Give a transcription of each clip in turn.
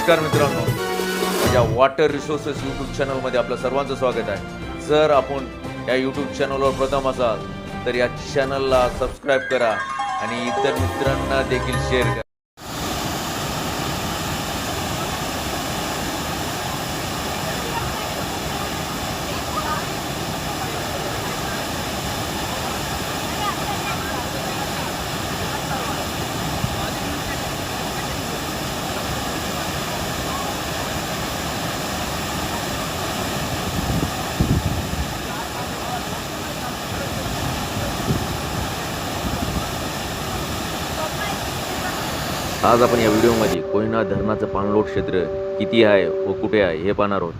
नमस्कार मित्रांनो, माझ्या वॉटर रिसोर्सेस यूट्यूब चॅनलमध्ये आपलं सर्वांचं स्वागत आहे. जर आपण या यूट्यूब चॅनलवर प्रथम असाल तर या चॅनलला सबस्क्राईब करा आणि इतर मित्रांना देखील शेअर करा. आज आपण या व्हिडिओमध्ये कोयना धरणाचं पाणलोट क्षेत्र किती आहे व कुठे आहे हे पाहणार आहोत.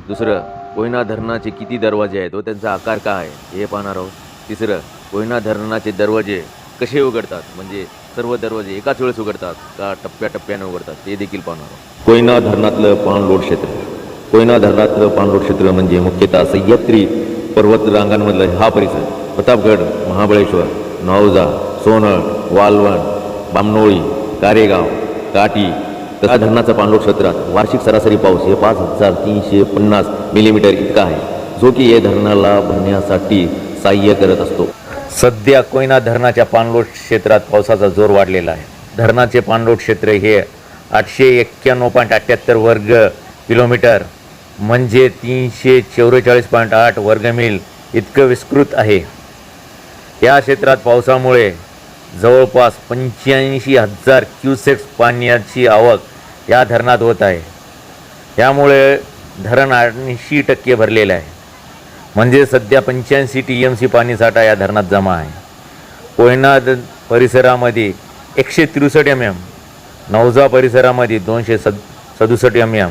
दुसरं, कोयना धरणाचे किती दरवाजे आहेत व त्यांचा आकार काय आहे हे पाहणार आहोत. तिसरं, कोयना धरणाचे दरवाजे कसे उघडतात, म्हणजे सर्व दरवाजे एकाच वेळेस उघडतात का टप्प्याटप्प्याने उघडतात ते देखील पाहणार आहोत. कोयना धरणातलं पाणलोट क्षेत्र. कोयना धरणातलं पाणलोट क्षेत्र म्हणजे मुख्यतः सह्याद्री पर्वत रांगांमधलं हा परिसर. प्रतापगड, महाबळेश्वर, नौजा, सोनळ, वालवण, बामणोळी, कारेगाव, काटी तथा धरणाचा पाणलोट क्षेत्रात वार्षिक सरासरी पाऊस हे 5350 मिलीमीटर इतका आहे, जो की या धरणाला भरण्यासाठी सहाय्य करत असतो. सध्या कोयना धरणाच्या पाणलोट क्षेत्रात पावसाचा जोर वाढलेला आहे. धरणाचे पाणलोट क्षेत्र हे 891.78 वर्ग किलोमीटर म्हणजे 344.8 वर्गमील इतकं विस्तृत आहे. या क्षेत्रात पावसामुळे जवळपास 85,000 क्युसेक्स पाण्याची आवक या धरणात होत आहे. यामुळे धरण 80% भरलेले आहे, म्हणजे सध्या 85 TMC पाणीसाठा या धरणात जमा आहे. कोयना परिसरामध्ये 163 mm, नौजा परिसरामध्ये 267 mm,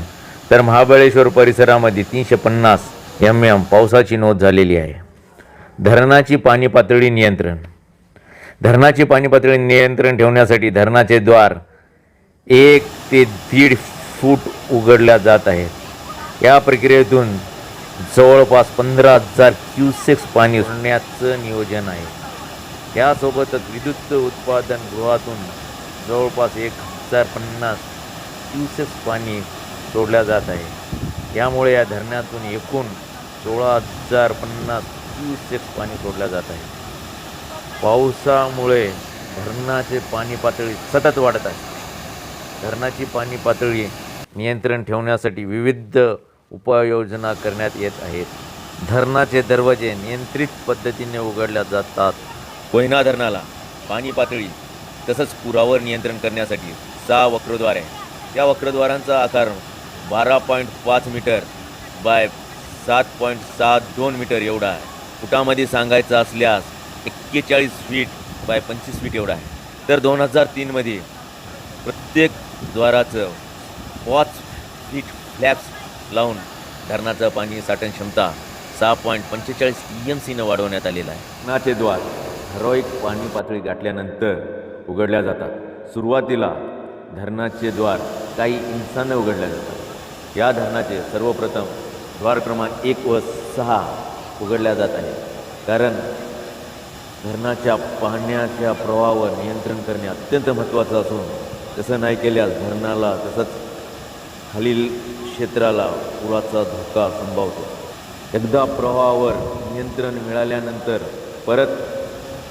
तर महाबळेश्वर परिसरामध्ये 350 mm पावसाची नोंद झालेली आहे. धरणाची पाणी पातळी नियंत्रण. धरणाची पाणी पातळी नियंत्रण ठेवण्यासाठी धरणाचे द्वार 1 ते 1.5 फूट उघडल्या जात आहेत. या प्रक्रियेतून जवळपास 15,000 क्युसेक्स पाणी सोडण्याचं नियोजन आहे. यासोबतच विद्युत उत्पादन गृहातून जवळपास 1,050 क्युसेक्स पाणी सोडल्या जात आहे. यामुळे या धरणातून एकूण 16,050 क्युसेक्स पाणी सोडल्या जात आहे. पावसामुळे धरणाचे पाणी पातळी सतत वाढत आहे. धरणाची पाणी पातळी नियंत्रण ठेवण्यासाठी विविध उपाययोजना करण्यात येत आहेत. धरणाचे दरवाजे नियंत्रित पद्धतीने उघडल्या जातात. कोयना धरणाला पाणी पातळी तसंच पुरावर नियंत्रण करण्यासाठी 6 वक्रद्वार आहे. या वक्रद्वारांचा आकार 12.5 मीटर बाय 7.72 मीटर एवढा आहे. फुटामध्ये सांगायचं असल्यास 41 फीट बाय 25 फीट एवढा आहे. तर 2003मध्ये प्रत्येक द्वाराचं 5 फीट फ्लॅप्स लावून धरणाचं पाणी साठवण क्षमता 6.45 TMCनं वाढवण्यात आलेला आहे. धरणाचे द्वार ठराविक पाणी पातळी गाठल्यानंतर उघडल्या जातात. सुरुवातीला धरणाचे द्वार काही इंचानं उघडल्या जातात. या धरणाचे सर्वप्रथम द्वार क्रमांक 1 व 6 उघडल्या जात आहे, कारण धरणाच्या पाण्याच्या प्रवाहावर नियंत्रण करणे अत्यंत महत्त्वाचं असून तसं नाही केल्यास धरणाला तसंच खालील क्षेत्राला पुराचा धोका संभवतो. एकदा प्रवाहावर नियंत्रण मिळाल्यानंतर परत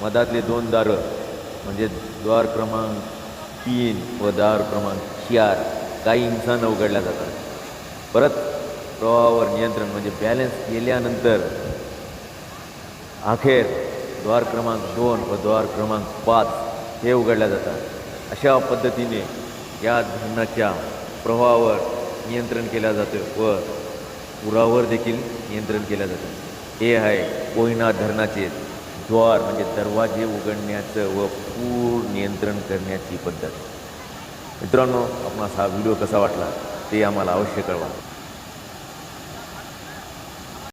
मधातले 2 दारं म्हणजे द्वार क्रमांक 3 व द्वार क्रमांक 4 काही इंचानं उघडल्या जातात. परत प्रवाहावर नियंत्रण म्हणजे बॅलन्स केल्यानंतर अखेर द्वार क्रमांक 2 व द्वार क्रमांक 5 हे उघडल्या जातात. अशा पद्धतीने या धरणाच्या प्रवाहावर नियंत्रण केलं जातं व पुरावर देखील नियंत्रण केलं जातं. हे आहे कोयना धरणाचे द्वार म्हणजे दरवाजे उघडण्याचं व पूर नियंत्रण करण्याची पद्धत. मित्रांनो, आपणास हा व्हिडिओ कसा वाटला ते आम्हाला अवश्य कळवा.